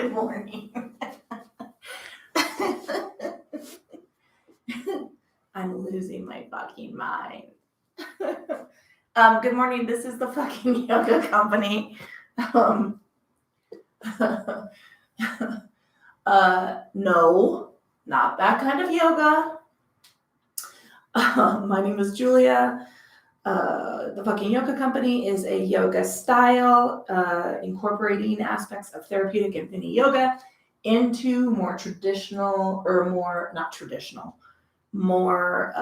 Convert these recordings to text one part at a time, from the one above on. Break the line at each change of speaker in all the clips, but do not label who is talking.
Good morning. I'm losing my fucking mind. Good morning. This is the fucking yoga company. No, not that kind of yoga. My name is Julia. The fucking yoga company is a yoga style incorporating aspects of therapeutic and Vini yoga into more traditional, or more not traditional, more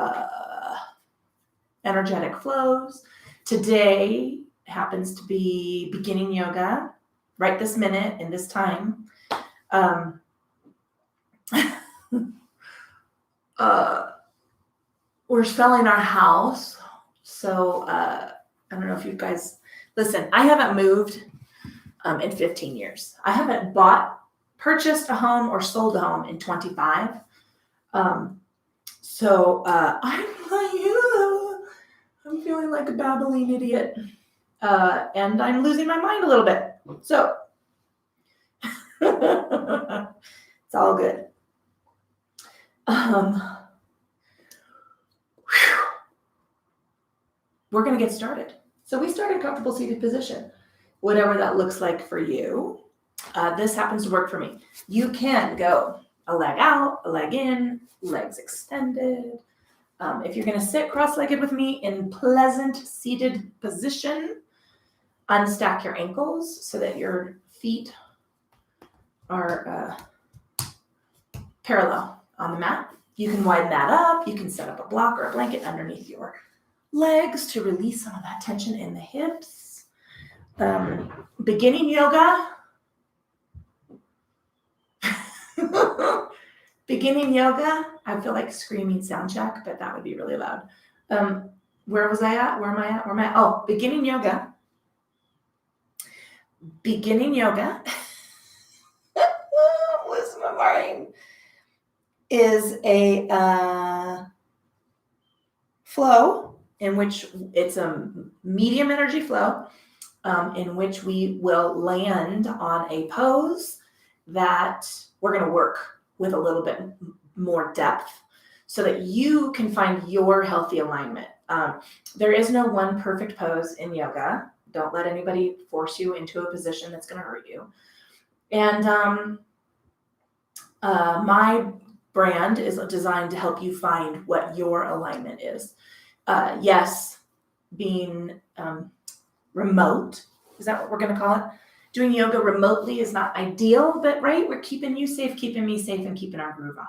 energetic flows. Today happens to be beginning yoga, right this minute in this time. We're selling our house. So I don't know if you guys, listen, I haven't moved in 15 years. I haven't purchased a home or sold a home in 25. I'm feeling like a babbling idiot. And I'm losing my mind a little bit. So it's all good. We're going to get started. So we start in comfortable seated position, whatever that looks like for you. This happens to work for me. You can go a leg out, a leg in, legs extended. If you're going to sit cross-legged with me in pleasant seated position, unstack your ankles so that your feet are parallel on the mat. You can widen that up. You can set up a block or a blanket underneath your legs to release some of that tension in the hips. Beginning yoga. Beginning yoga. I feel like screaming sound check, but that would be really loud. Where was I at? Where am I at? Where am I at? Oh, beginning yoga. Beginning yoga. Listen, my mind is a flow in which it's a medium energy flow, in which we will land on a pose that we're going to work with a little bit more depth so that you can find your healthy alignment. There is no one perfect pose in yoga. Don't let anybody force you into a position that's going to hurt you. And my brand is designed to help you find what your alignment is. Yes, being remote, is that what we're going to call it? Doing yoga remotely is not ideal, but right, we're keeping you safe, keeping me safe, and keeping our groove on.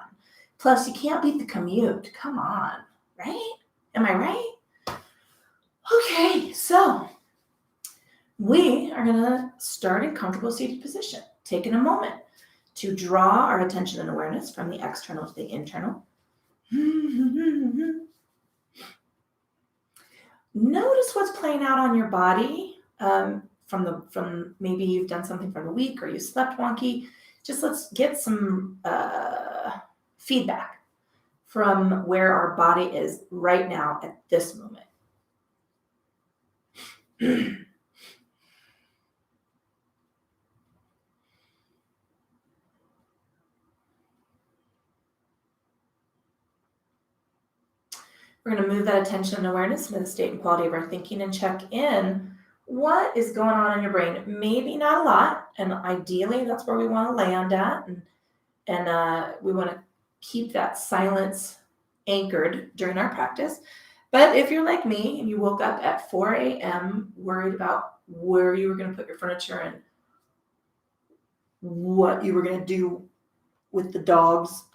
Plus, you can't beat the commute. Come on, right? Am I right? Okay, so we are going to start in comfortable seated position, taking a moment to draw our attention and awareness from the external to the internal. Notice what's playing out on your body from maybe you've done something from the week or you slept wonky. Just let's get some feedback from where our body is right now at this moment. We're going to move that attention and awareness into the state and quality of our thinking and check in. What is going on in your brain? Maybe not a lot, and ideally that's where we want to land at, and we want to keep that silence anchored during our practice. But if you're like me and you woke up at 4 a.m. worried about where you were going to put your furniture and what you were going to do with the dogs,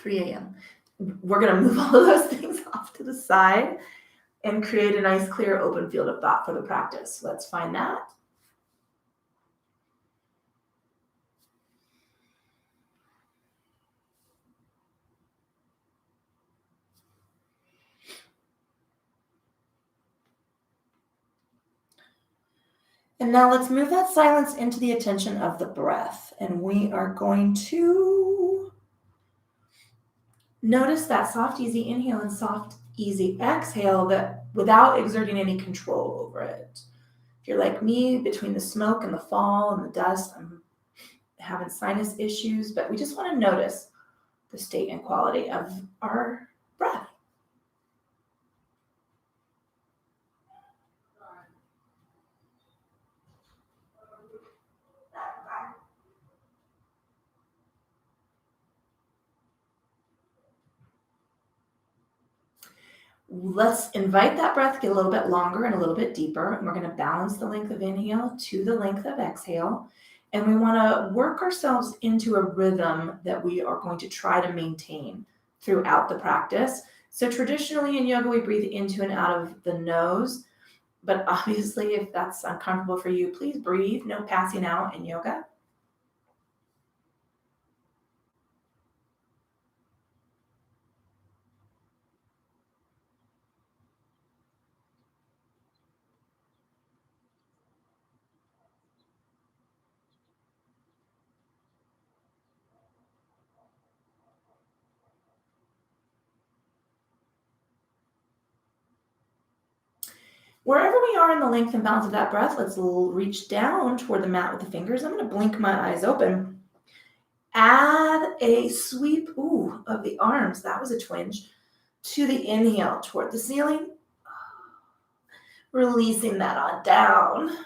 3 a.m. We're going to move all of those things off to the side and create a nice, clear, open field of thought for the practice. Let's find that. And now let's move that silence into the attention of the breath. And we are going to notice that soft, easy inhale and soft, easy exhale that without exerting any control over it. If you're like me, between the smoke and the fall and the dust, I'm having sinus issues, but we just want to notice the state and quality of our breath. Let's invite that breath to get a little bit longer and a little bit deeper. And we're going to balance the length of inhale to the length of exhale. And we want to work ourselves into a rhythm that we are going to try to maintain throughout the practice. So traditionally in yoga, we breathe into and out of the nose. But obviously, if that's uncomfortable for you, please breathe. No passing out in yoga. Wherever we are in the length and balance of that breath, let's reach down toward the mat with the fingers. I'm going to blink my eyes open. Add a sweep, of the arms. That was a twinge. To the inhale toward the ceiling. Releasing that on down.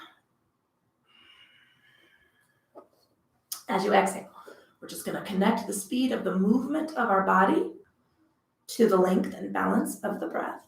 As you exhale, we're just going to connect the speed of the movement of our body to the length and balance of the breath.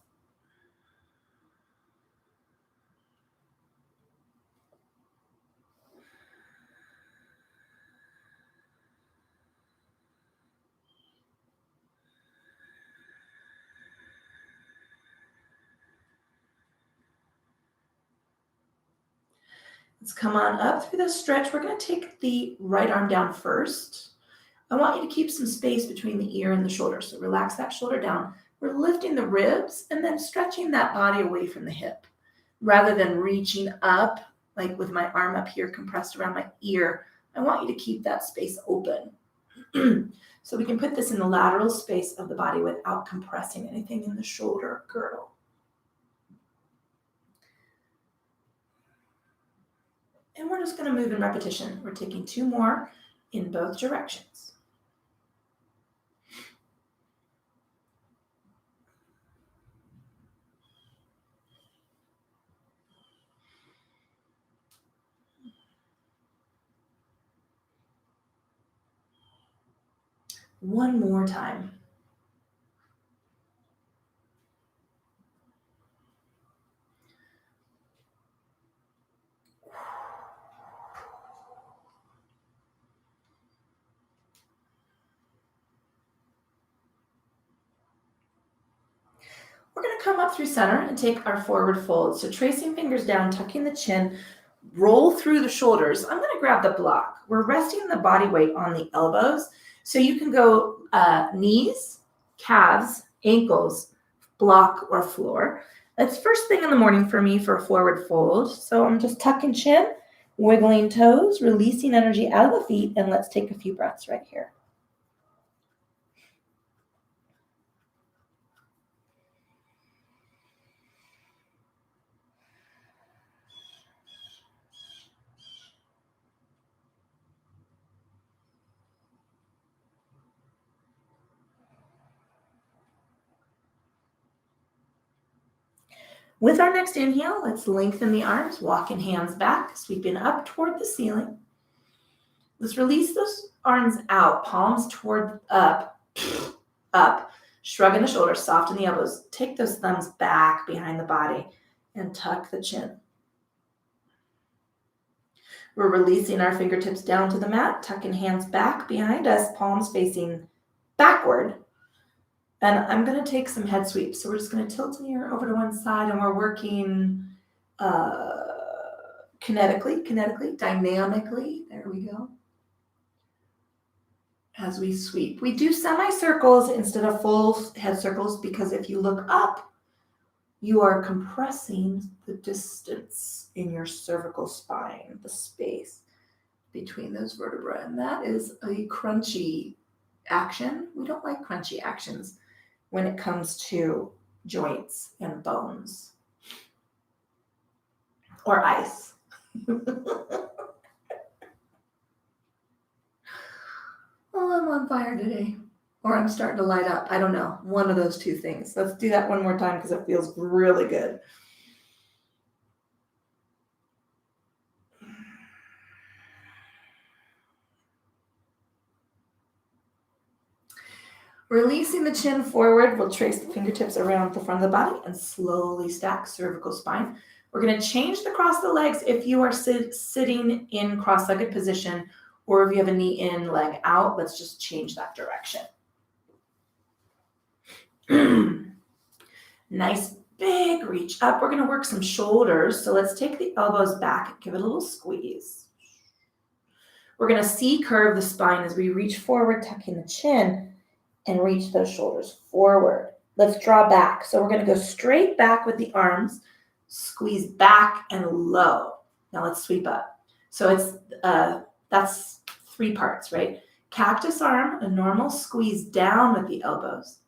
Let's come on up through the stretch. We're going to take the right arm down first. I want you to keep some space between the ear and the shoulder. So relax that shoulder down. We're lifting the ribs and then stretching that body away from the hip. Rather than reaching up, like with my arm up here compressed around my ear, I want you to keep that space open. So we can put this in the lateral space of the body without compressing anything in the shoulder girdle. And we're just going to move in repetition. We're taking 2 more in both directions. One more time. We're going to come up through center and take our forward fold. So tracing fingers down, tucking the chin, roll through the shoulders. I'm going to grab the block. We're resting the body weight on the elbows. So you can go knees, calves, ankles, block, or floor. That's first thing in the morning for me for a forward fold. So I'm just tucking chin, wiggling toes, releasing energy out of the feet, and let's take a few breaths right here. With our next inhale, let's lengthen the arms, walking hands back, sweeping up toward the ceiling. Let's release those arms out, palms toward up, shrugging the shoulders, soften the elbows. Take those thumbs back behind the body and tuck the chin. We're releasing our fingertips down to the mat, tucking hands back behind us, palms facing backward. And I'm going to take some head sweeps. So we're just going to tilt the ear over to one side, and we're working kinetically, dynamically. There we go. As we sweep. We do semicircles instead of full head circles because if you look up, you are compressing the distance in your cervical spine, the space between those vertebrae. And that is a crunchy action. We don't like crunchy actions when it comes to joints and bones. or ice. Oh, I'm on fire today. Or I'm starting to light up. I don't know. One of those two things. Let's do that one more time because it feels really good. Releasing the chin forward, we'll trace the fingertips around the front of the body and slowly stack cervical spine. We're going to change the cross the legs if you are sitting in cross-legged position, or if you have a knee in, leg out. Let's just change that direction. Nice big reach up. We're going to work some shoulders. So let's take the elbows back, give it a little squeeze. We're going to C-curve the spine as we reach forward, tucking the chin, and reach those shoulders forward. Let's draw back. So we're going to go straight back with the arms, squeeze back and low. Now let's sweep up. So it's that's 3 parts, right? Cactus arm, a normal squeeze down with the elbows,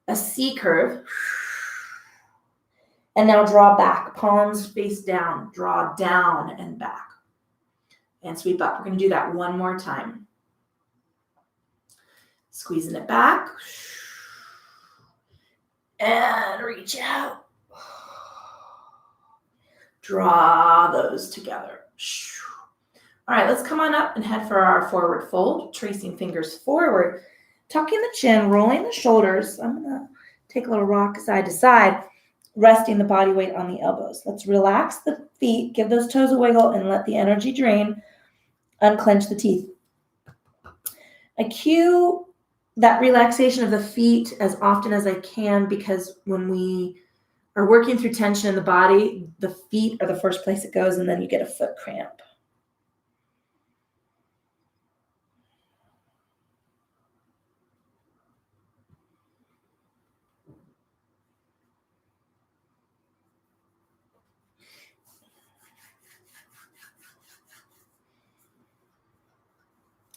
a C curve, and now draw back, palms face down, draw down and back, and sweep up. We're going to do that one more time. Squeezing it back, and reach out. Draw those together. All right, let's come on up and head for our forward fold, tracing fingers forward, tucking the chin, rolling the shoulders. I'm going to take a little rock side to side, resting the body weight on the elbows. Let's relax the feet, give those toes a wiggle, and let the energy drain. Unclench the teeth. I cue that relaxation of the feet as often as I can, because when we are working through tension in the body, the feet are the first place it goes, and then you get a foot cramp.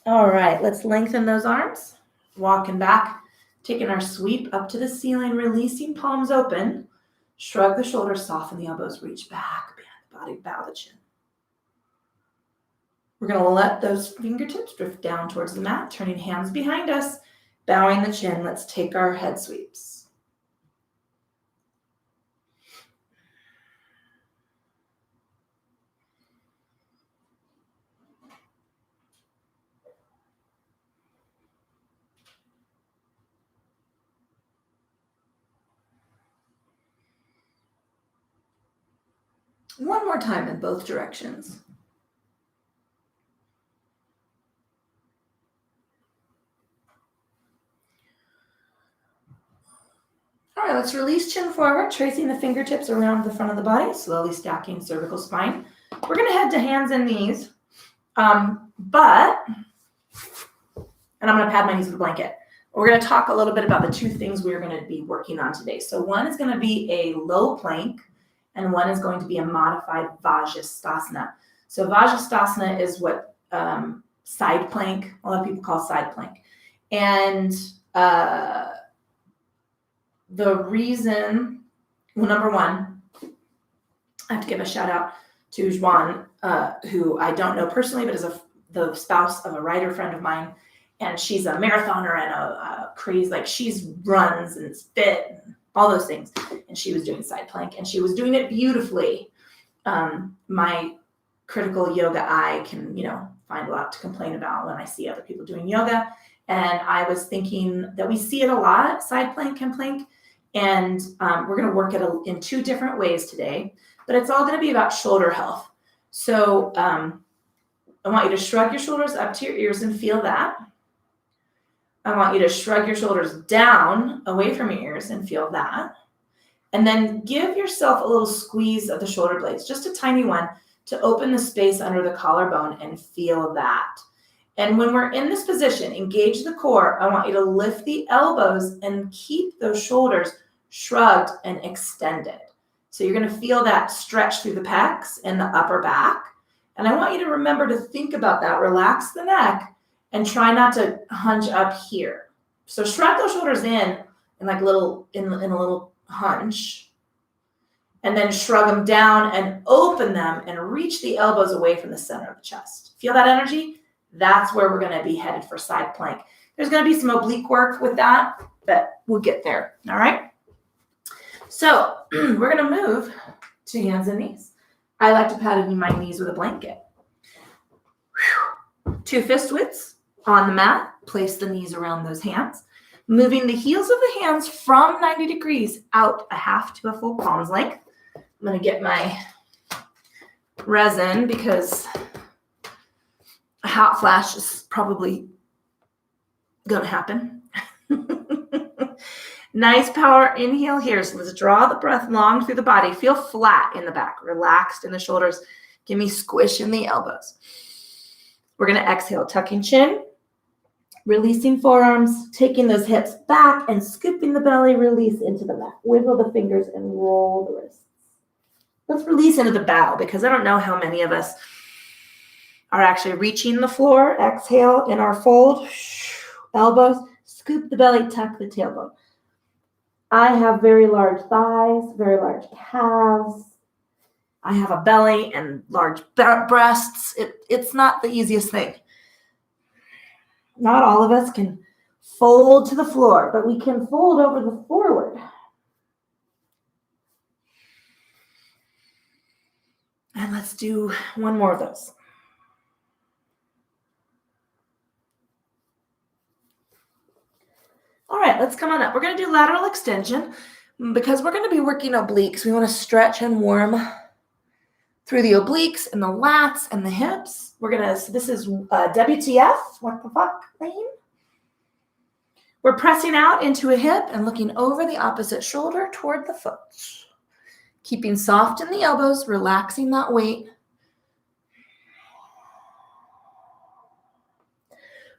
All right, let's lengthen those arms, walking back, taking our sweep up to the ceiling, releasing palms open, shrug the shoulders, soften the elbows, reach back, bend the body, bow the chin. We're going to let those fingertips drift down towards the mat, turning hands behind us, bowing the chin. Let's take our head sweeps. One more time in both directions. All right, let's release chin forward, tracing the fingertips around the front of the body, slowly stacking cervical spine. We're going to head to hands and knees, and I'm going to pad my knees with a blanket. We're going to talk a little bit about the 2 things we're going to be working on today. So one is going to be a low plank, and one is going to be a modified Vajrasthana. So Vajrasthana is what side plank, a lot of people call side plank. And the reason, well, number one, I have to give a shout out to Juan, who I don't know personally, but is the spouse of a writer friend of mine. And she's a marathoner and a crazy, like she's runs and is fit and all those things. And she was doing side plank and she was doing it beautifully. My critical yoga eye can, find a lot to complain about when I see other people doing yoga. And I was thinking that we see it a lot, side plank and plank. And we're going to work it in 2 different ways today, but it's all going to be about shoulder health. So I want you to shrug your shoulders up to your ears and feel that. I want you to shrug your shoulders down away from your ears and feel that. And then give yourself a little squeeze of the shoulder blades, just a tiny one, to open the space under the collarbone and feel that. And when we're in this position, engage the core. I want you to lift the elbows and keep those shoulders shrugged and extended. So you're going to feel that stretch through the pecs and the upper back. And I want you to remember to think about that. Relax the neck and try not to hunch up here. So shrug those shoulders in like in a little hunch. and then shrug them down and open them and reach the elbows away from the center of the chest. Feel that energy? That's where we're going to be headed for side plank. There's going to be some oblique work with that, but we'll get there. All right. So we're going to move to hands and knees. I like to pad in my knees with a blanket. 2 fist widths on the mat. Place the knees around those hands. Moving the heels of the hands from 90 degrees out a half to a full palm's length. I'm going to get my resin because a hot flash is probably going to happen. Nice power inhale here. So let's draw the breath long through the body. Feel flat in the back, relaxed in the shoulders. Give me squish in the elbows. We're going to exhale, tucking chin, releasing forearms, taking those hips back and scooping the belly, release into the mat. Wiggle the fingers and roll the wrists. Let's release into the bow because I don't know how many of us are actually reaching the floor. Exhale in our fold, elbows, scoop the belly, tuck the tailbone. I have very large thighs, very large calves. I have a belly and large breasts. It's not the easiest thing. Not all of us can fold to the floor, but we can fold over the forward. And let's do one more of those. All right, let's come on up. We're going to do lateral extension because we're going to be working obliques. We want to stretch and warm through the obliques and the lats and the hips. So this is WTF, what the fuck, Lane? We're pressing out into a hip and looking over the opposite shoulder toward the foot. Keeping soft in the elbows, relaxing that weight.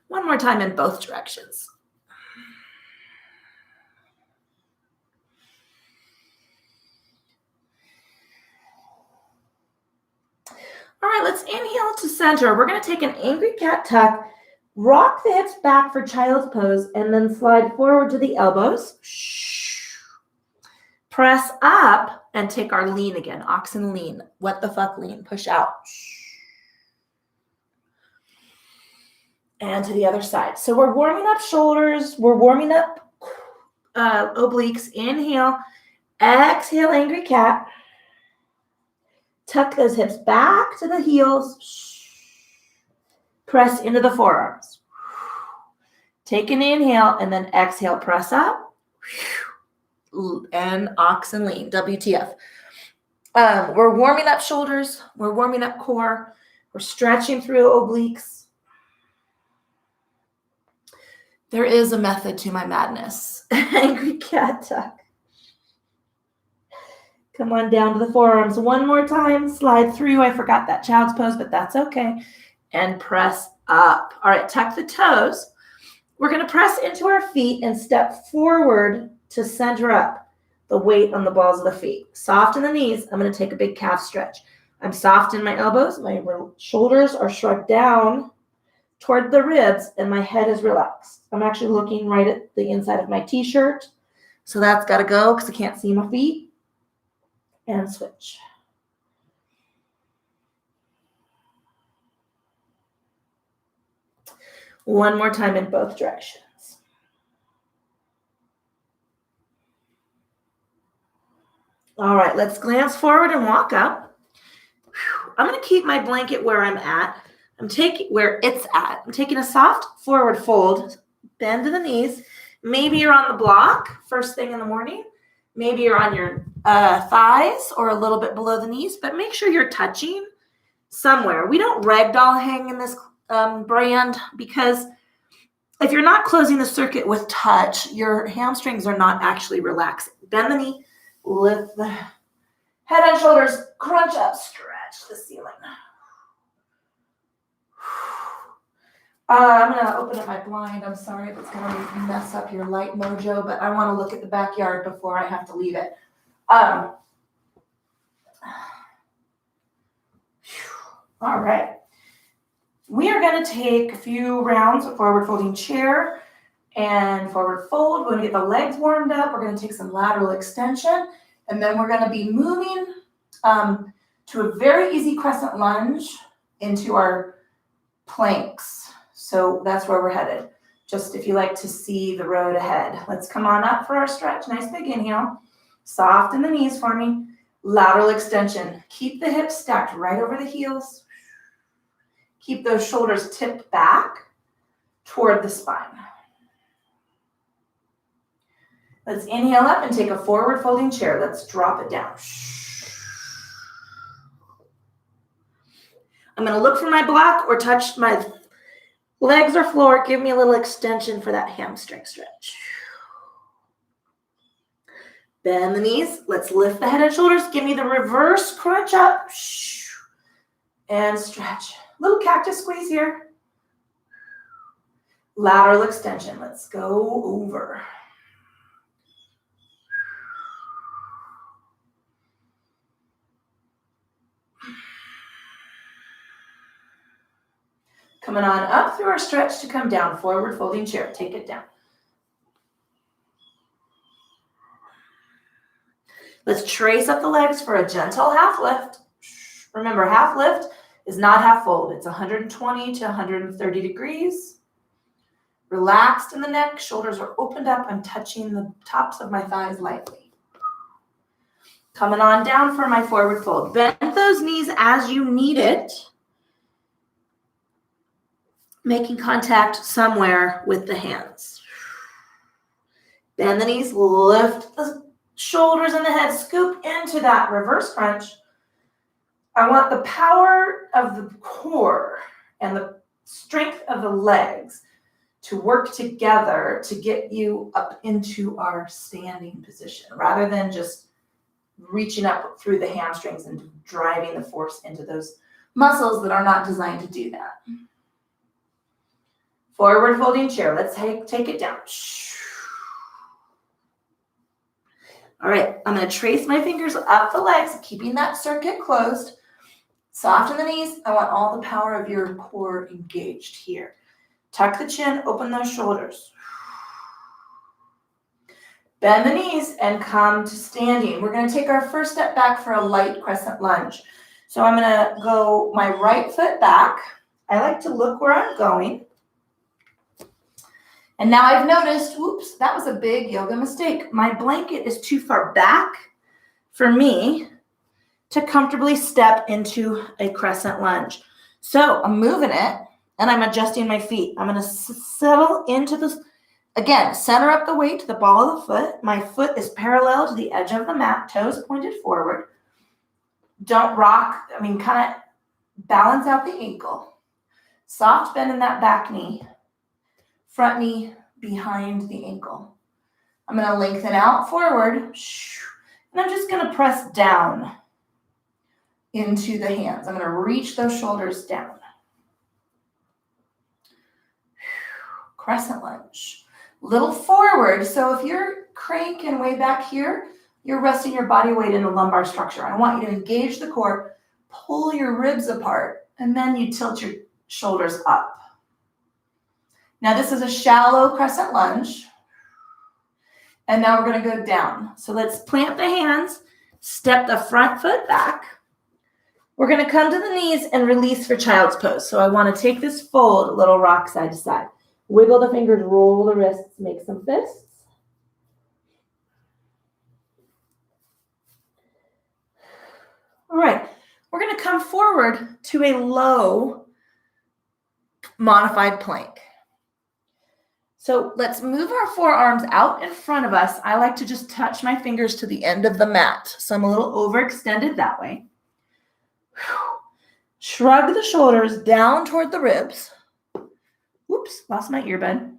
One more time in both directions. All right, let's inhale to center. We're going to take an angry cat tuck, rock the hips back for child's pose, and then slide forward to the elbows. Press up and take our lean again, oxen lean. What the fuck lean? Push out. And to the other side. So we're warming up shoulders. We're warming up obliques. Inhale. Exhale, angry cat. Tuck those hips back to the heels. Press into the forearms. Take an inhale and then exhale, press up. And oxen lean, WTF. We're warming up shoulders. We're warming up core. We're stretching through obliques. There is a method to my madness. Angry cat tuck. Come on down to the forearms. One more time. Slide through. I forgot that child's pose, but that's okay. And press up. All right, tuck the toes. We're going to press into our feet and step forward to center up the weight on the balls of the feet. Soft in the knees. I'm going to take a big calf stretch. I'm soft in my elbows. My shoulders are shrugged down toward the ribs, and my head is relaxed. I'm actually looking right at the inside of my t-shirt. So that's got to go because I can't see my feet. And switch. One more time in both directions. All right, let's glance forward and walk up. I'm going to keep my blanket where I'm at. I'm taking where it's at. I'm taking a soft forward fold, bend to the knees. Maybe you're on the block first thing in the morning. Maybe you're on your thighs or a little bit below the knees, but make sure you're touching somewhere. We don't ragdoll hang in this brand because if you're not closing the circuit with touch, your hamstrings are not actually relaxing. Bend the knee, lift the head and shoulders, crunch up, stretch the ceiling. I'm going to open up my blind. I'm sorry if it's going to mess up your light mojo, but I want to look at the backyard before I have to leave it. All right. We are going to take a few rounds of forward folding chair and forward fold. We're going to get the legs warmed up. We're going to take some lateral extension. And then we're gonna be moving to a very easy crescent lunge into our planks. So that's where we're headed. Just if you like to see the road ahead. Let's come on up for our stretch. Nice big inhale. Soften the knees for me. Lateral extension. Keep the hips stacked right over the heels. Keep those shoulders tipped back toward the spine. Let's inhale up and take a forward folding chair. Let's drop it down. I'm going to look for my block or touch my legs or floor. Give me a little extension for that hamstring stretch. Bend the knees. Let's lift the head and shoulders. Give me the reverse crunch up. And stretch. Little cactus squeeze here. Lateral extension. Let's go over. Coming on up through our stretch to come down. Forward folding chair. Take it down. Let's trace up the legs for a gentle half lift. Remember, half lift is not half fold. It's 120 to 130 degrees. Relaxed in the neck. Shoulders are opened up. I'm touching the tops of my thighs lightly. Coming on down for my forward fold. Bend those knees as you need it. Making contact somewhere with the hands. Bend the knees, lift the shoulders and the head, scoop into that reverse crunch. I want the power of the core and the strength of the legs to work together to get you up into our standing position rather than just reaching up through the hamstrings and driving the force into those muscles that are not designed to do that. Forward folding chair. Let's take it down. All right, I'm going to trace my fingers up the legs, keeping that circuit closed. Soften the knees. I want all the power of your core engaged here. Tuck the chin, open those shoulders. Bend the knees and come to standing. We're going to take our first step back for a light crescent lunge. So I'm going to go my right foot back. I like to look where I'm going. And now I've noticed, whoops, that was a big yoga mistake. My blanket is too far back for me to comfortably step into a crescent lunge. So I'm moving it and I'm adjusting my feet. I'm going to settle into this. Again, center up the weight to the ball of the foot. My foot is parallel to the edge of the mat, toes pointed forward. Don't rock, kind of balance out the ankle. Soft bend in that back knee. Front knee behind the ankle. I'm going to lengthen out forward. And I'm just going to press down into the hands. I'm going to reach those shoulders down. Crescent lunge. Little forward. So if you're cranking way back here, you're resting your body weight in the lumbar structure. I want you to engage the core, pull your ribs apart, and then you tilt your shoulders up. Now this is a shallow crescent lunge. And now we're going to go down. So let's plant the hands, step the front foot back. We're going to come to the knees and release for child's pose. So I want to take this fold, a little rock side to side. Wiggle the fingers, roll the wrists, make some fists. All right, we're going to come forward to a low modified plank. So let's move our forearms out in front of us. I like to just touch my fingers to the end of the mat. So I'm a little overextended that way. Shrug the shoulders down toward the ribs. Whoops, lost my earbud.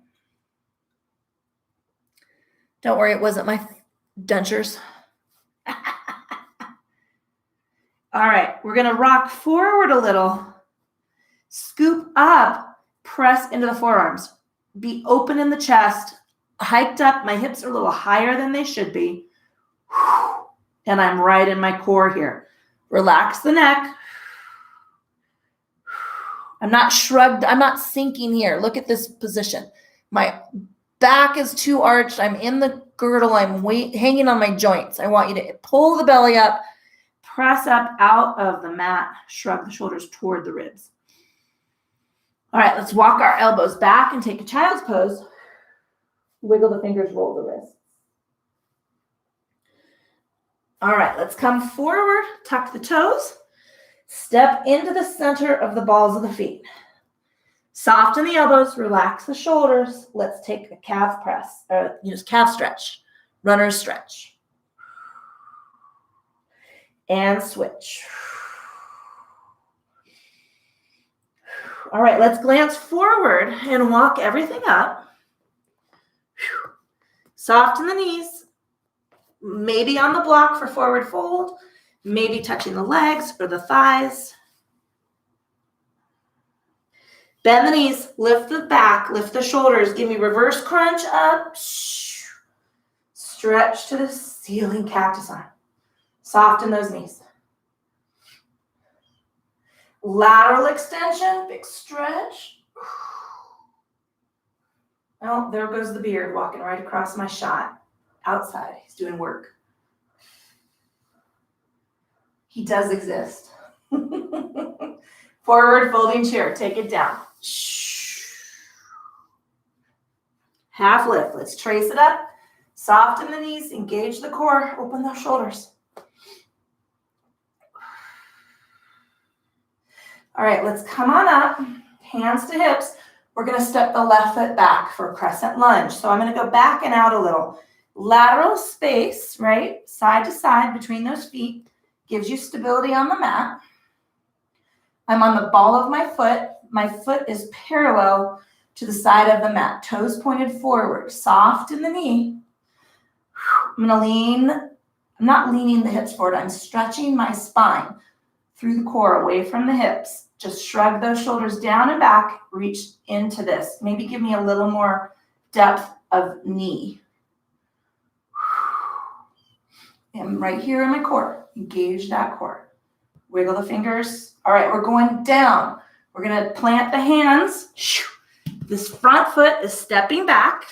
Don't worry, it wasn't my dentures. All right, we're going to rock forward a little. Scoop up, press into the forearms. Be open in the chest, hiked up. My hips are a little higher than they should be. And I'm right in my core here. Relax the neck. I'm not shrugged. I'm not sinking here. Look at this position. My back is too arched. I'm in the girdle. I'm hanging on my joints. I want you to pull the belly up, press up out of the mat, shrug the shoulders toward the ribs. All right, let's walk our elbows back and take a child's pose. Wiggle the fingers, roll the wrists. All right, let's come forward, tuck the toes, step into the center of the balls of the feet. Soften the elbows, relax the shoulders. Let's take a calf press, or use calf stretch, runner's stretch. And switch. All right, let's glance forward and walk everything up. Soften the knees, maybe on the block for forward fold, maybe touching the legs or the thighs. Bend the knees, lift the back, lift the shoulders. Give me reverse crunch up. Stretch to the ceiling, cactus arm. Soften those knees. Lateral extension, big stretch. Oh, there goes the beard walking right across my shot. Outside, he's doing work. He does exist. Forward folding chair, take it down. Half lift, let's trace it up. Soften the knees, engage the core, open those shoulders. All right, let's come on up, hands to hips. We're gonna step the left foot back for a crescent lunge. So I'm gonna go back and out a little. Lateral space, right? Side to side between those feet gives you stability on the mat. I'm on the ball of my foot. My foot is parallel to the side of the mat. Toes pointed forward, soft in the knee. I'm gonna lean. I'm not leaning the hips forward. I'm stretching my spine through the core, away from the hips. Just shrug those shoulders down and back, reach into this. Maybe give me a little more depth of knee. And right here in my core, engage that core. Wiggle the fingers. All right, we're going down. We're gonna plant the hands. This front foot is stepping back.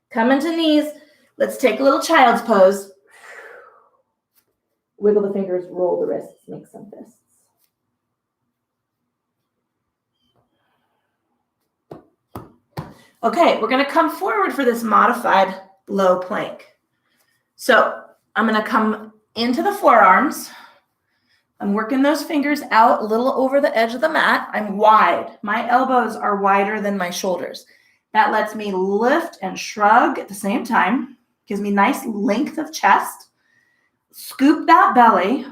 Come into knees. Let's take a little child's pose. Wiggle the fingers, roll the wrists, make some fists. Okay, we're gonna come forward for this modified low plank. So I'm gonna come into the forearms. I'm working those fingers out a little over the edge of the mat. I'm wide. My elbows are wider than my shoulders. That lets me lift and shrug at the same time. Gives me nice length of chest. Scoop that belly.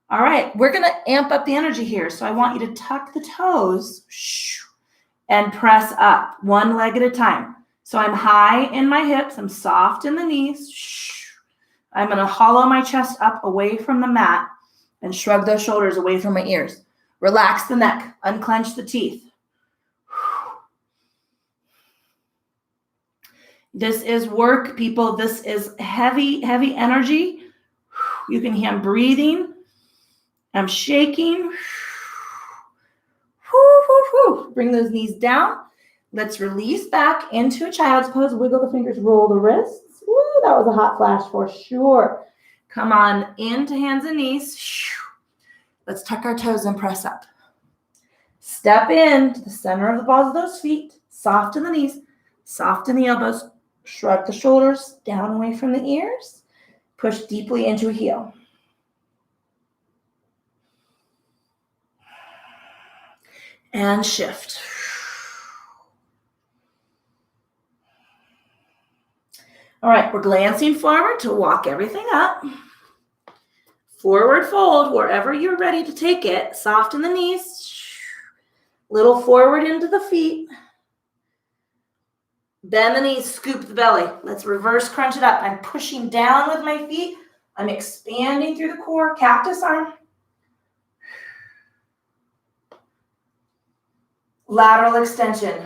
All right, we're gonna amp up the energy here. So I want you to tuck the toes and press up one leg at a time. So I'm high in my hips, I'm soft in the knees. I'm gonna hollow my chest up away from the mat and shrug those shoulders away from my ears. Relax the neck, unclench the teeth. This is work, people. This is heavy, heavy energy. You can hear I'm breathing. I'm shaking. Bring those knees down. Let's release back into a child's pose. Wiggle the fingers, roll the wrists. Woo, that was a hot flash for sure. Come on into hands and knees. Let's tuck our toes and press up. Step in to the center of the balls of those feet. Soften the knees, soften the elbows. Shrug the shoulders down away from the ears. Push deeply into a heel. And shift. All right, we're glancing forward to walk everything up. Forward fold, wherever you're ready to take it. Soften the knees. Little forward into the feet. Bend the knees, scoop the belly. Let's reverse crunch it up. I'm pushing down with my feet. I'm expanding through the core, cactus arm. Lateral extension.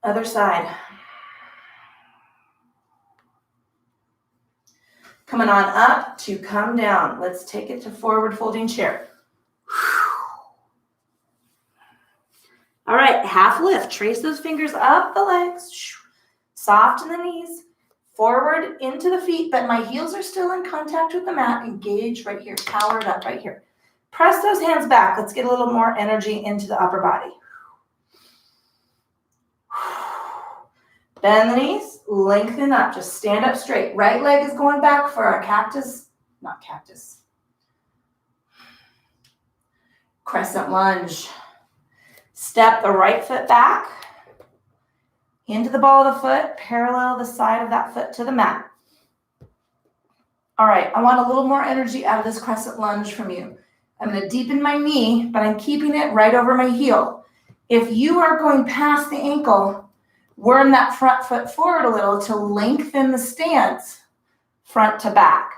Other side. Coming on up to come down. Let's take it to forward folding chair. All right, half lift. Trace those fingers up the legs. Soft in the knees. Forward into the feet, but my heels are still in contact with the mat. Engage right here. Power it up right here. Press those hands back. Let's get a little more energy into the upper body. Bend the knees. Lengthen up. Just stand up straight. Right leg is going back for our cactus. Not cactus. Crescent lunge. Step the right foot back into the ball of the foot, parallel the side of that foot to the mat. All right, I want a little more energy out of this crescent lunge from you. I'm going to deepen my knee, but I'm keeping it right over my heel. If you are going past the ankle, worm that front foot forward a little to lengthen the stance, front to back.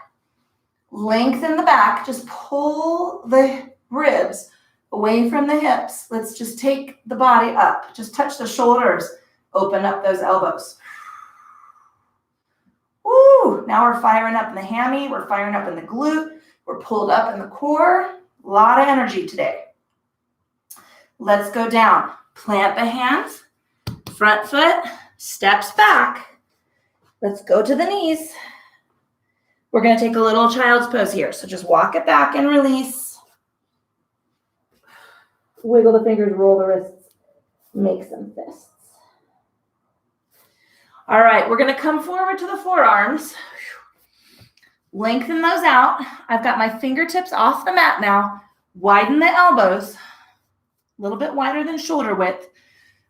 Lengthen the back, just pull the ribs away from the hips. Let's just take the body up. Just touch the shoulders. Open up those elbows. Woo! Now we're firing up in the hammy. We're firing up in the glute. We're pulled up in the core. A lot of energy today. Let's go down. Plant the hands. Front foot steps back. Let's go to the knees. We're going to take a little child's pose here. So just walk it back and release. Wiggle the fingers, roll the wrists, make some fists. All right, we're going to come forward to the forearms. Lengthen those out. I've got my fingertips off the mat now. Widen the elbows, a little bit wider than shoulder width.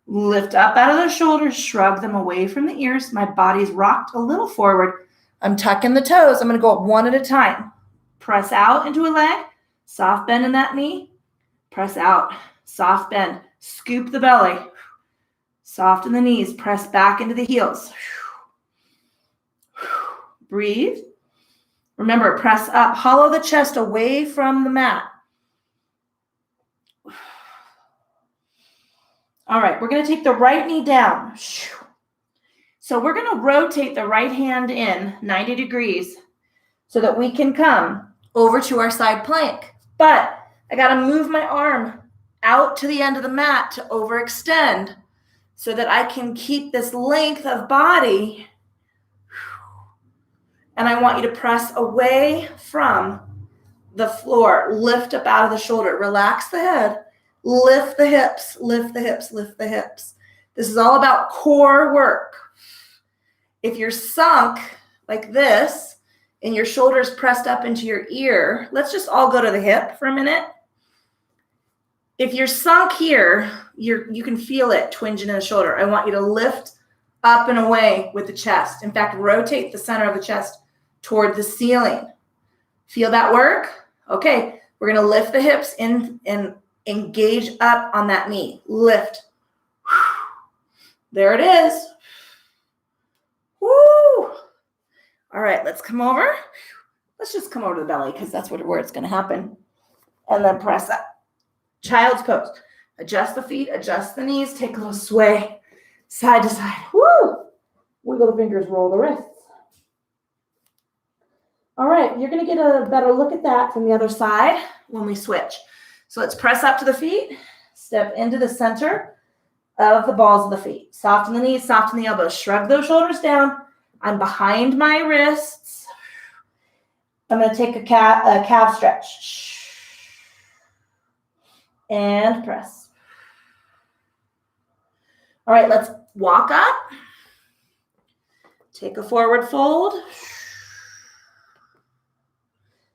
Lift up out of the shoulders, shrug them away from the ears. My body's rocked a little forward. I'm tucking the toes. I'm going to go up one at a time. Press out into a leg, soft bend in that knee. Press out, soft bend, scoop the belly, soft in the knees, press back into the heels. Breathe. Remember, press up, hollow the chest away from the mat. All right, we're going to take the right knee down. So we're going to rotate the right hand in 90 degrees so that we can come over to our side plank. But I got to move my arm out to the end of the mat to overextend so that I can keep this length of body. And I want you to press away from the floor. Lift up out of the shoulder. Relax the head. Lift the hips. Lift the hips. Lift the hips. This is all about core work. If you're sunk like this and your shoulders pressed up into your ear, let's just all go to the hip for a minute. If you're sunk here, you can feel it twinging in the shoulder. I want you to lift up and away with the chest. In fact, rotate the center of the chest toward the ceiling. Feel that work? Okay, we're going to lift the hips in and engage up on that knee. Lift. There it is. Woo! All right, let's come over. Let's just come over to the belly because that's where it's going to happen. And then press up. Child's pose. Adjust the feet, adjust the knees, take a little sway side to side. Woo! Wiggle the fingers, roll the wrists. All right, you're going to get a better look at that from the other side when we switch. So let's press up to the feet, step into the center of the balls of the feet. Soften the knees, soften the elbows. Shrug those shoulders down. I'm behind my wrists. I'm going to take a calf stretch. And press. All right, let's walk up. Take a forward fold.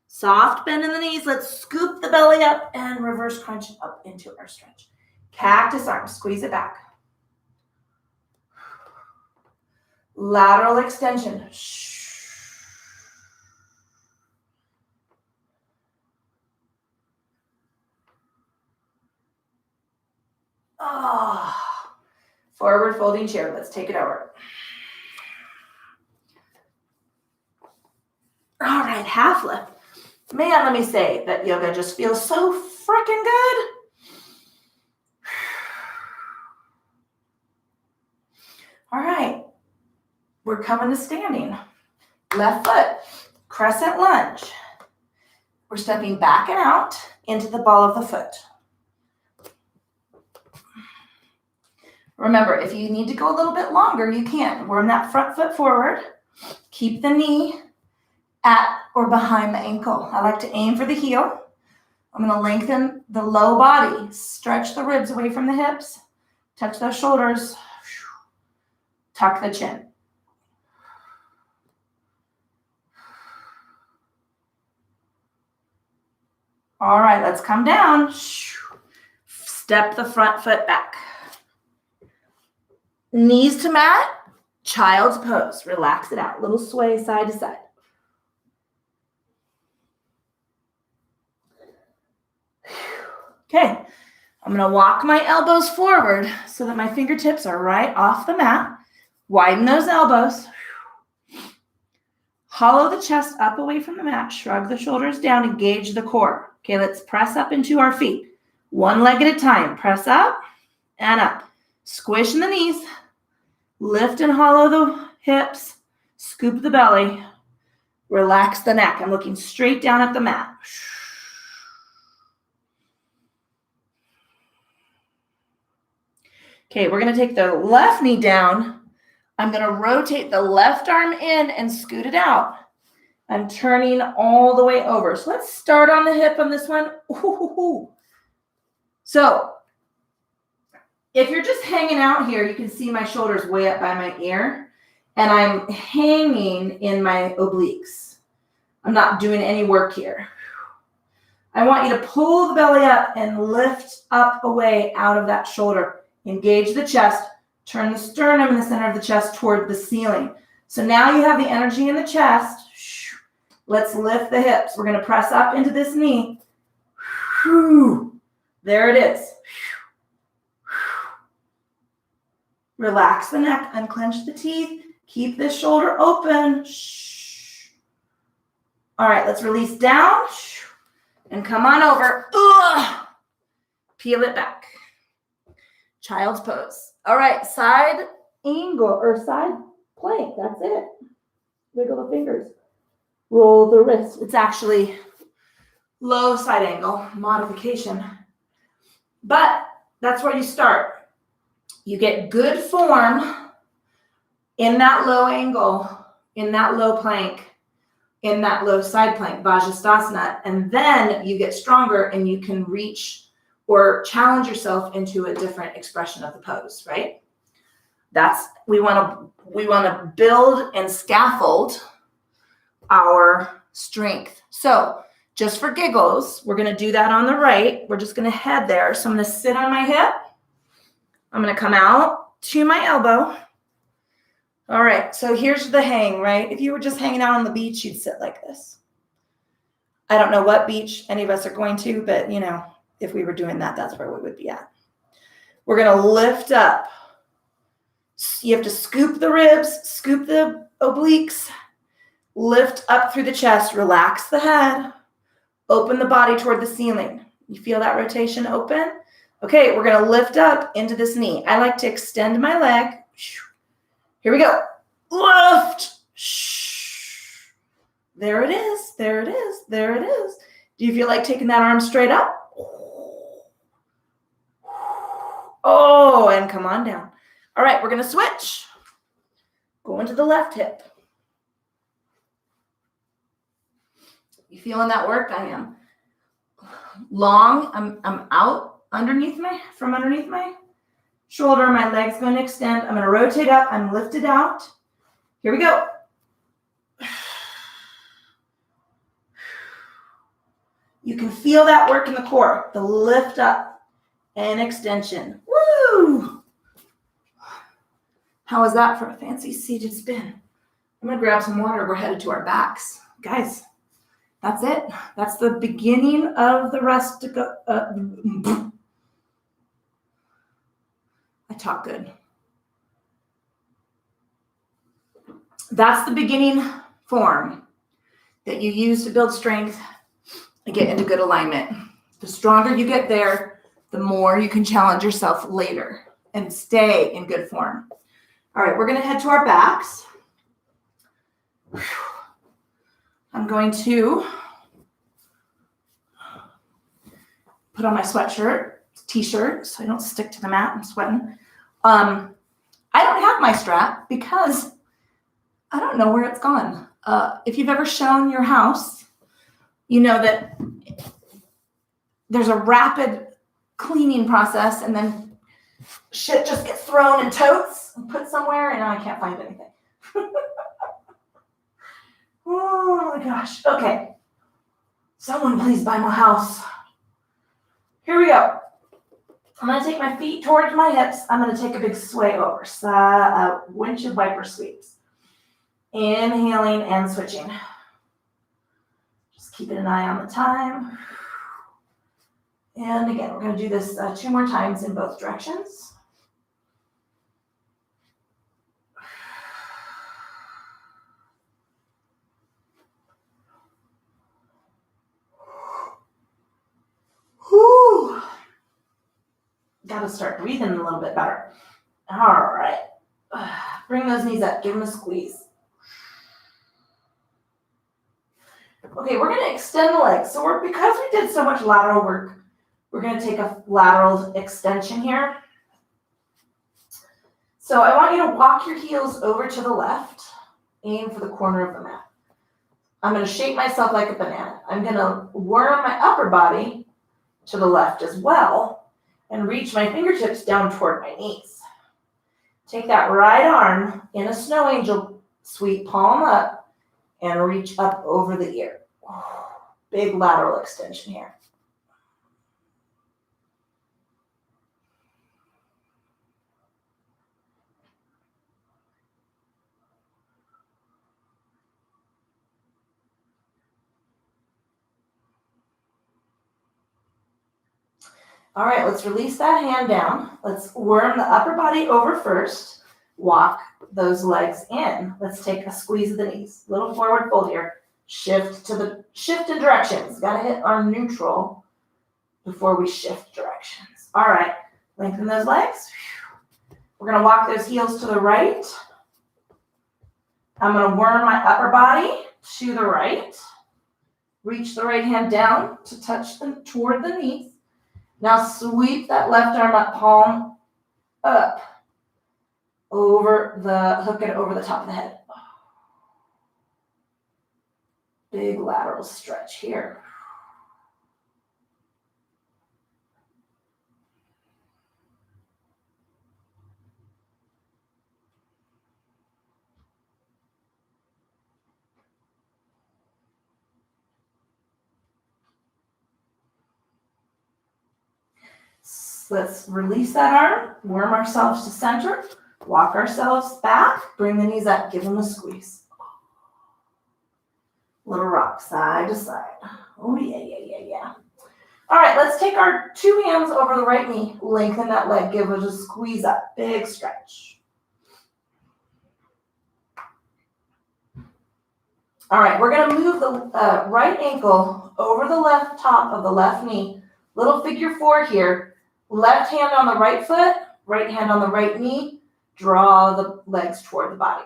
Soft bend in the knees. Let's scoop the belly up and reverse crunch up into our stretch. Cactus arms, squeeze it back. Lateral extension. Oh, forward folding chair. Let's take it over. All right, half lift. Man, let me say that yoga just feels so freaking good. All right, we're coming to standing. Left foot, crescent lunge. We're stepping back and out into the ball of the foot. Remember, if you need to go a little bit longer, you can. Worm that front foot forward. Keep the knee at or behind the ankle. I like to aim for the heel. I'm going to lengthen the low body. Stretch the ribs away from the hips. Touch those shoulders. Tuck the chin. All right, let's come down. Step the front foot back. Knees to mat, child's pose. Relax it out. Little sway side to side. Okay, I'm going to walk my elbows forward so that my fingertips are right off the mat. Widen those elbows. Hollow the chest up away from the mat. Shrug the shoulders down. Engage the core. Okay, let's press up into our feet. One leg at a time. Press up and up. Squish in the knees. Lift and hollow the hips. Scoop the belly. Relax the neck. I'm looking straight down at the mat. Okay, we're going to take the left knee down. I'm going to rotate the left arm in and scoot it out. I'm turning all the way over. So let's start on the hip on this one. Ooh. So if you're just hanging out here, you can see my shoulders way up by my ear, and I'm hanging in my obliques. I'm not doing any work here. I want you to pull the belly up and lift up away out of that shoulder. Engage the chest. Turn the sternum in the center of the chest toward the ceiling. So now you have the energy in the chest. Let's lift the hips. We're going to press up into this knee. There it is. Relax the neck. Unclench the teeth. Keep this shoulder open. All right, let's release down and come on over. Peel it back. Child's pose. All right, side angle or side plank. That's it. Wiggle the fingers. Roll the wrist. It's actually low side angle modification. But that's where you start. You get good form in that low angle, in that low plank, in that low side plank, Vajrasthana, and then you get stronger and you can reach or challenge yourself into a different expression of the pose, right? That's, we want to build and scaffold our strength. So just for giggles, we're going to do that on the right. We're just going to head there. So I'm going to sit on my hip. I'm going to come out to my elbow. All right, so here's the hang, right? If you were just hanging out on the beach, you'd sit like this. I don't know what beach any of us are going to, but you know, if we were doing that, that's where we would be at. We're going to lift up. You have to scoop the ribs, scoop the obliques, lift up through the chest, relax the head, open the body toward the ceiling. You feel that rotation open? Okay, we're going to lift up into this knee. I like to extend my leg. Here we go. Lift. There it is. There it is. There it is. Do you feel like taking that arm straight up? Oh, and come on down. All right, we're going to switch. Go into the left hip. You feeling that work? I am. Long. I'm out from underneath my shoulder. My leg's going to extend. I'm going to rotate up. I'm lifted out. Here we go. You can feel that work in the core. The lift up and extension. Woo! How was that for a fancy seated spin? I'm going to grab some water. We're headed to our backs. Guys, that's it. That's the beginning of the rest to go. I talk good. That's the beginning form that you use to build strength and get into good alignment. The stronger you get there, the more you can challenge yourself later and stay in good form. All right, we're going to head to our backs. I'm going to put on my sweatshirt, t-shirt, so I don't stick to the mat. I'm sweating. I don't have my strap because I don't know where it's gone. If you've ever shown your house, you know that there's a rapid cleaning process and then shit just gets thrown in totes and put somewhere and I can't find anything. Oh my gosh. Okay. Someone please buy my house. Here we go. I'm going to take my feet towards my hips. I'm going to take a big sway over. Windshield wiper sweeps. Inhaling and switching. Just keeping an eye on the time. And again, we're going to do this 2 more times in both directions. Whew. Got to start breathing a little bit better. All right. Bring those knees up. Give them a squeeze. Okay, we're going to extend the legs. So because we did so much lateral work, we're going to take a lateral extension here. So I want you to walk your heels over to the left. Aim for the corner of the mat. I'm going to shape myself like a banana. I'm going to worm my upper body to the left as well and reach my fingertips down toward my knees. Take that right arm in a snow angel sweep, palm up, and reach up over the ear. Big lateral extension here. All right, let's release that hand down. Let's worm the upper body over first. Walk those legs in. Let's take a squeeze of the knees. Little forward fold here. Shift in directions. Got to hit our neutral before we shift directions. All right, lengthen those legs. We're going to walk those heels to the right. I'm going to worm my upper body to the right. Reach the right hand down to touch them toward the knees. Now sweep that left arm up, palm up, hook it over the top of the head. Big lateral stretch here. Let's release that arm, worm ourselves to center, walk ourselves back, bring the knees up, give them a squeeze. Little rock, side to side. Oh, yeah. All right, let's take our 2 hands over the right knee, lengthen that leg, give it a squeeze up, big stretch. All right, we're gonna move the right ankle over the left top of the left knee, little figure 4 here. Left hand on the right foot, right hand on the right knee. Draw the legs toward the body.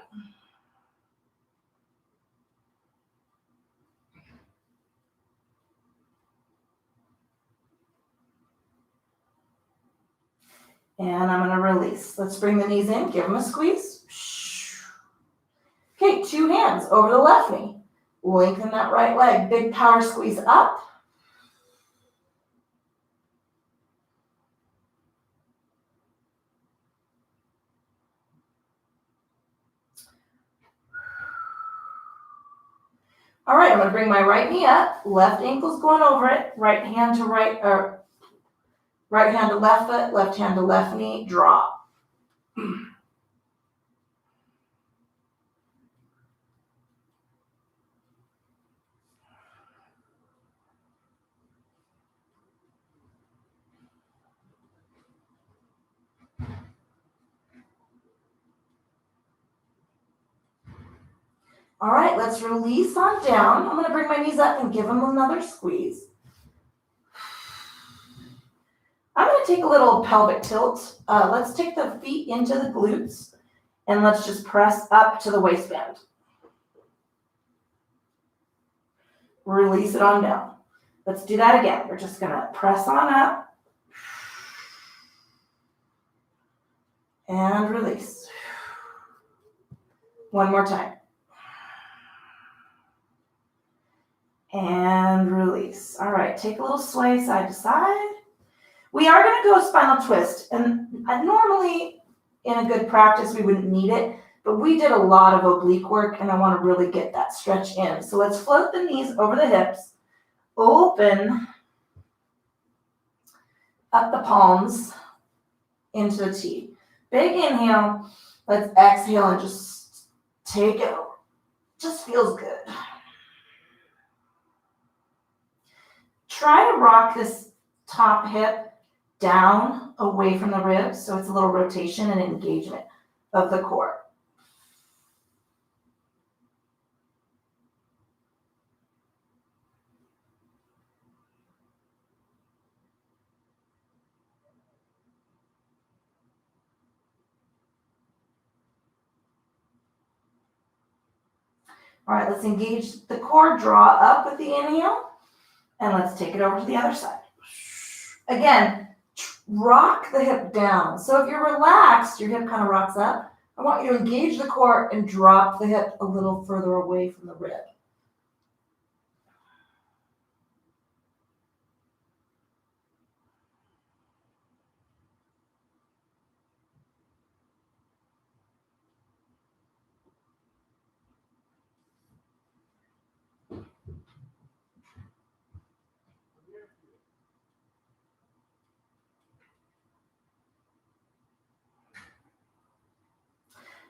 And I'm going to release. Let's bring the knees in. Give them a squeeze. Okay, 2 hands over the left knee. Lengthen that right leg. Big power squeeze up. All right, I'm going to bring my right knee up. Left ankle's going over it. Right hand to right, or right hand to left foot, left hand to left knee. Drop. All right, let's release on down. I'm going to bring my knees up and give them another squeeze. I'm going to take a little pelvic tilt. Let's take the feet into the glutes and let's just press up to the waistband. Release it on down. Let's do that again. We're just going to press on up. And release. One more time. And release. All right, take a little sway side to side. We are going to go spinal twist. And normally in a good practice, we wouldn't need it, but we did a lot of oblique work and I want to really get that stretch in. So let's float the knees over the hips, open up the palms into the T. Big inhale. Let's exhale and just take it over. Just feels good. Try to rock this top hip down away from the ribs so it's a little rotation and engagement of the core. All right, let's engage the core, draw up with the inhale, and let's take it over to the other side. Again, rock the hip down. So if you're relaxed, your hip kind of rocks up. I want you to engage the core and drop the hip a little further away from the rib.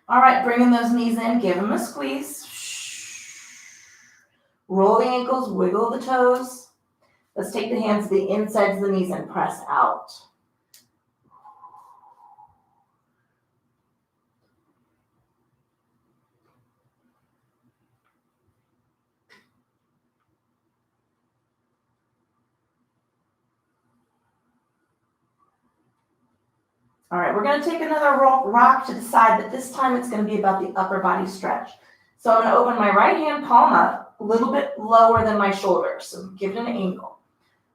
All right, bringing those knees in, give them a squeeze. Roll the ankles, wiggle the toes. Let's take the hands to the insides of the knees and press out. All right, we're going to take another rock to the side, but this time it's going to be about the upper body stretch. So I'm going to open my right hand palm up a little bit lower than my shoulder. So give it an angle.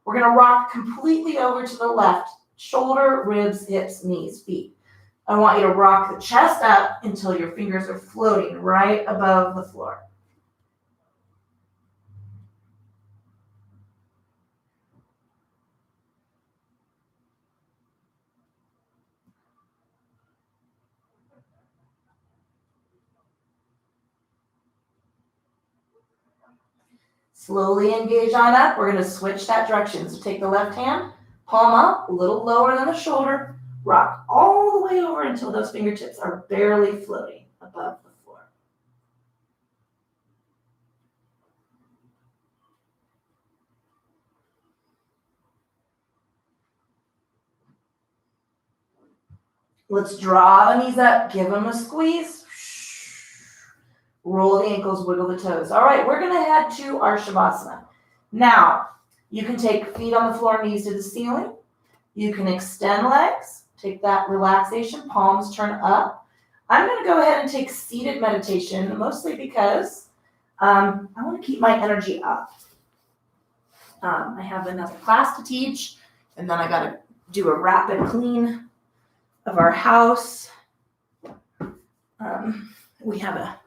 We're going to rock completely over to the left, shoulder, ribs, hips, knees, feet. I want you to rock the chest up until your fingers are floating right above the floor. Slowly engage on up. We're going to switch that direction. So take the left hand, palm up, a little lower than the shoulder. Rock all the way over until those fingertips are barely floating above the floor. Let's draw the knees up. Give them a squeeze. Roll the ankles, wiggle the toes. All right, we're going to head to our Shavasana. Now, you can take feet on the floor, knees to the ceiling. You can extend legs. Take that relaxation, palms turn up. I'm going to go ahead and take seated meditation, mostly because I want to keep my energy up. I have another class to teach, and then I got to do a rapid clean of our house. We have a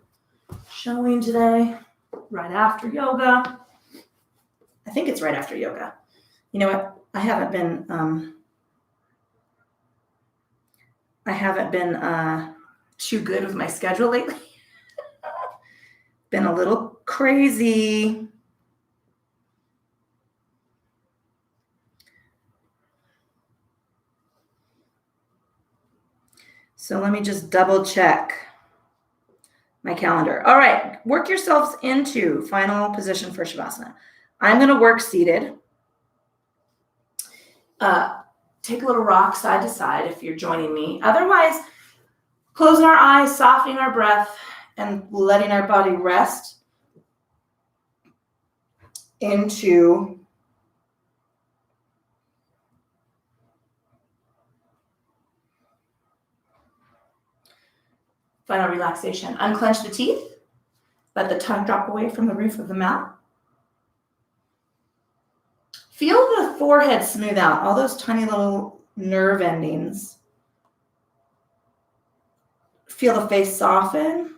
showing today, right after yoga. I think it's right after yoga. You know what? I haven't been too good with my schedule lately. Been a little crazy. So let me just double check my calendar. All right, work yourselves into final position for Shavasana. I'm going to work seated. Take a little rock side to side if you're joining me. Otherwise, closing our eyes, softening our breath, and letting our body rest into final relaxation. Unclench the teeth. Let the tongue drop away from the roof of the mouth. Feel the forehead smooth out, all those tiny little nerve endings. Feel the face soften.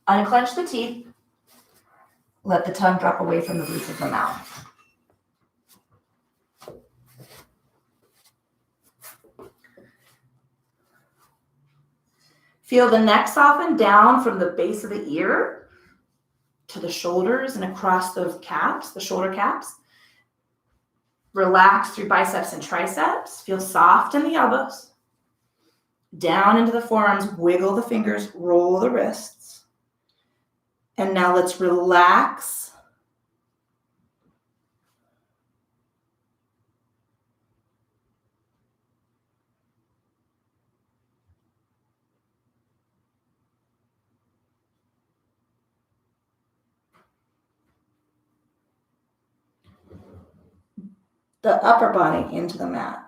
Unclench the teeth. Let the tongue drop away from the roof of the mouth. Feel the neck soften down from the base of the ear to the shoulders and across those caps, the shoulder caps. Relax through biceps and triceps. Feel soft in the elbows. Down into the forearms, wiggle the fingers, roll the wrists. And now let's relax. The upper body into the mat.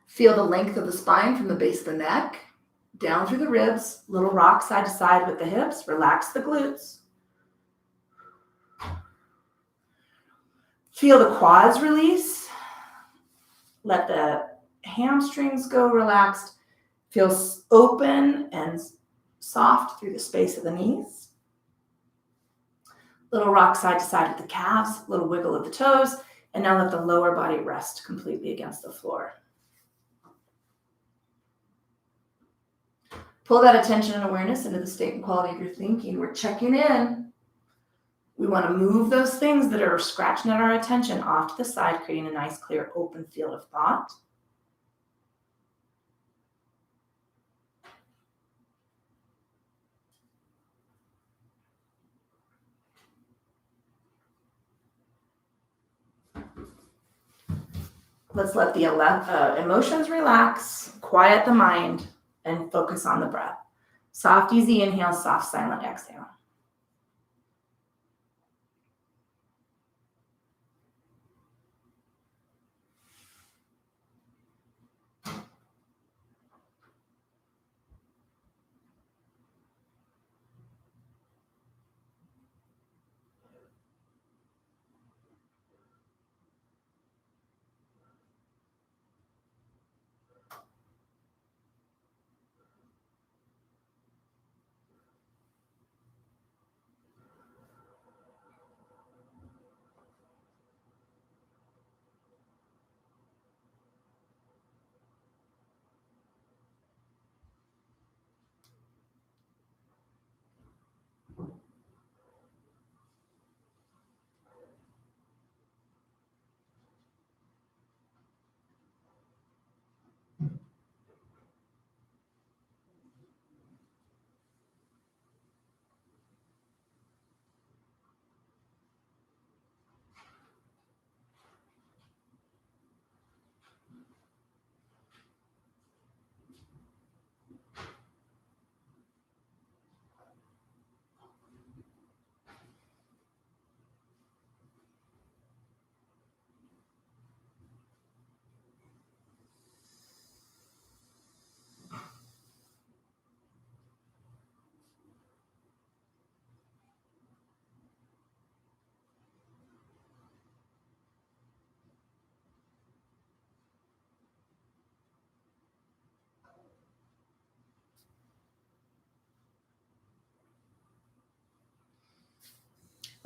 Feel the length of the spine from the base of the neck, down through the ribs, little rock side to side with the hips. Relax the glutes. Feel the quads release. Let the hamstrings go relaxed. Feel open and soft through the space of the knees. Little rock side to side with the calves, little wiggle of the toes, and now let the lower body rest completely against the floor. Pull that attention and awareness into the state and quality of your thinking. We're checking in. We want to move those things that are scratching at our attention off to the side, creating a nice, clear, open field of thought. Let's let the emotions relax, quiet the mind, and focus on the breath. Soft, easy inhale, soft, silent exhale.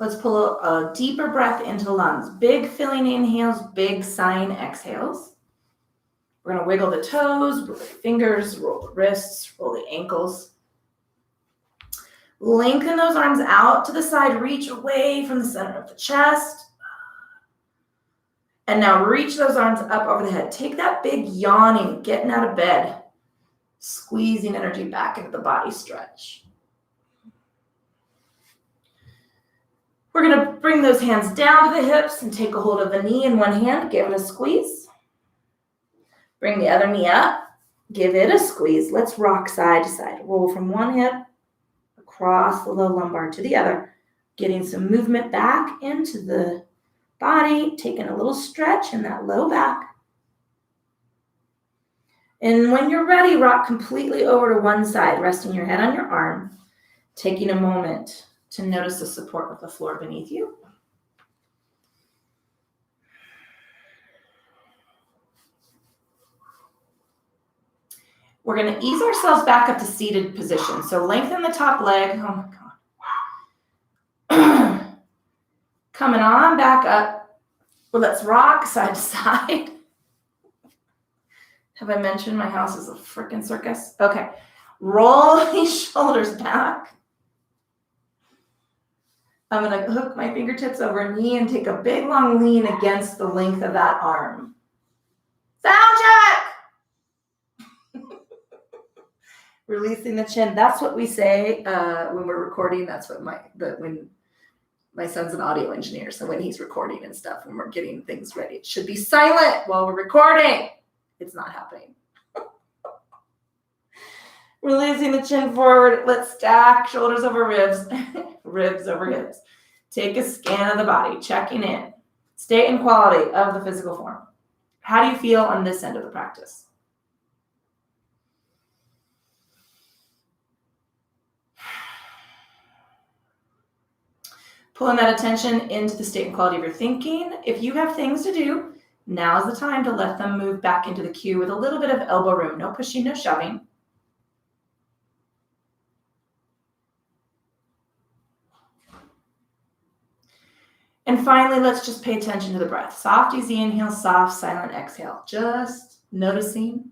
Let's pull a deeper breath into the lungs. Big filling inhales, big sighing exhales. We're going to wiggle the toes, roll the fingers, roll the wrists, roll the ankles. Lengthen those arms out to the side, reach away from the center of the chest. And now reach those arms up over the head. Take that big yawning, getting out of bed, squeezing energy back into the body stretch. We're going to bring those hands down to the hips and take a hold of the knee in one hand, give it a squeeze. Bring the other knee up, give it a squeeze. Let's rock side to side. Roll from one hip across the low lumbar to the other, getting some movement back into the body, taking a little stretch in that low back. And when you're ready, rock completely over to one side, resting your head on your arm. Taking a moment to notice the support of the floor beneath you. We're going to ease ourselves back up to seated position. So lengthen the top leg. Oh my God. Coming on back up. Well, let's rock side to side. Have I mentioned my house is a freaking circus? Okay. Roll these shoulders back. I'm going to hook my fingertips over a knee and take a big long lean against the length of that arm. Sound check! Releasing the chin. That's what we say when we're recording. That's what when my son's an audio engineer. So when he's recording and stuff, when we're getting things ready, it should be silent while we're recording. It's not happening. Releasing the chin forward. Let's stack shoulders over ribs, ribs over hips. Take a scan of the body, checking in. State and quality of the physical form. How do you feel on this end of the practice? Pulling that attention into the state and quality of your thinking. If you have things to do, now's the time to let them move back into the queue with a little bit of elbow room. No pushing, no shoving. And finally, let's just pay attention to the breath. Soft, easy inhale, soft, silent exhale. Just noticing.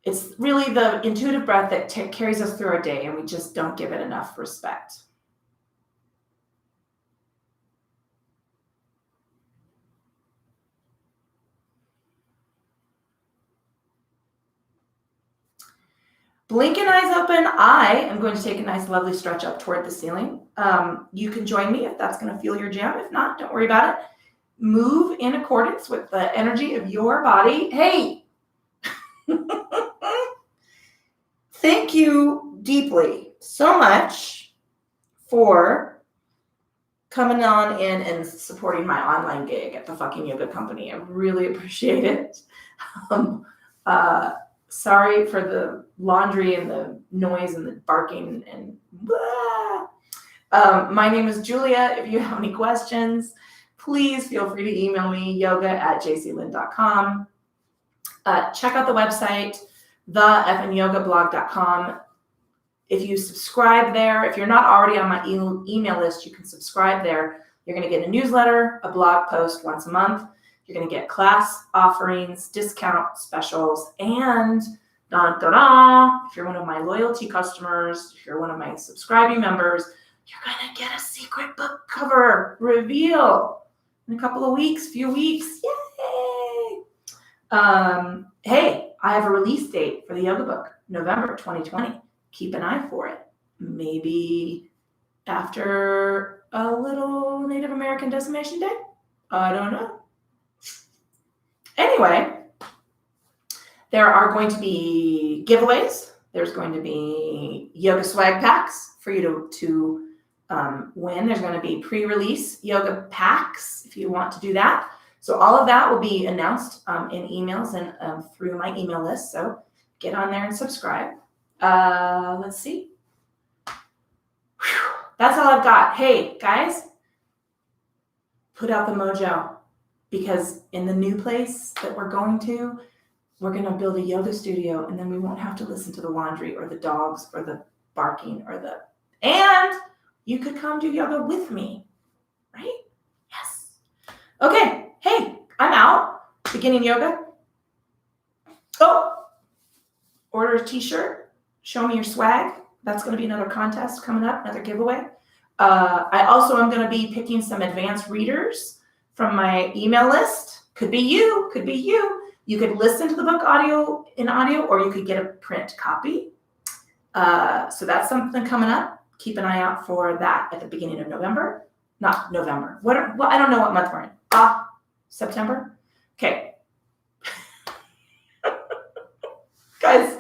It's really the intuitive breath that carries us through our day, and we just don't give it enough respect. Blinking eyes open. I am going to take a nice, lovely stretch up toward the ceiling. You can join me if that's going to feel your jam. If not, don't worry about it. Move in accordance with the energy of your body. Hey, thank you deeply so much for coming on in and supporting my online gig at the fucking yoga company. I really appreciate it. Sorry for the laundry and the noise and the barking and blah. My name is Julia. If you have any questions, please feel free to email me, yoga@jclynn.com. Check out the website, thefnyogablog.com. If you subscribe there, if you're not already on my email list, you can subscribe there. You're going to get a newsletter, a blog post once a month. You're going to get class offerings, discount specials, and if you're one of my loyalty customers, if you're one of my subscribing members, you're going to get a secret book cover reveal in a couple of weeks, few weeks. Yay! Hey, I have a release date for the yoga book, November 2020. Keep an eye for it. Maybe after a little Native American Decimation Day? I don't know. Anyway, there are going to be giveaways. There's going to be yoga swag packs for you to win. There's going to be pre-release yoga packs if you want to do that. So all of that will be announced in emails and through my email list. So get on there and subscribe. Let's see. Whew. That's all I've got. Hey, guys, put out the mojo. Because in the new place that we're going to build a yoga studio, and then we won't have to listen to the laundry or the dogs or the barking and you could come do yoga with me, right? Yes. Okay. Hey, I'm out. Beginning yoga. Oh, order a t-shirt. Show me your swag. That's going to be another contest coming up, another giveaway. I also am going to be picking some advanced readers from my email list. Could be you. You could listen to the book in audio, or you could get a print copy. So that's something coming up. Keep an eye out for that at the beginning of November. Not November. I don't know what month we're in. September? Okay. Guys,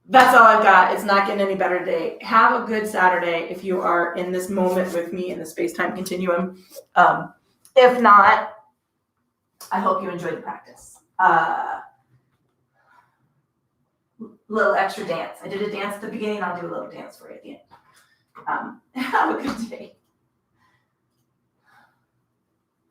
that's all I've got. It's not getting any better today. Have a good Saturday if you are in this moment with me in the space-time continuum. If not, I hope you enjoyed the practice. little extra dance. I did a dance at the beginning, I'll do a little dance for you at the end. Have a good day.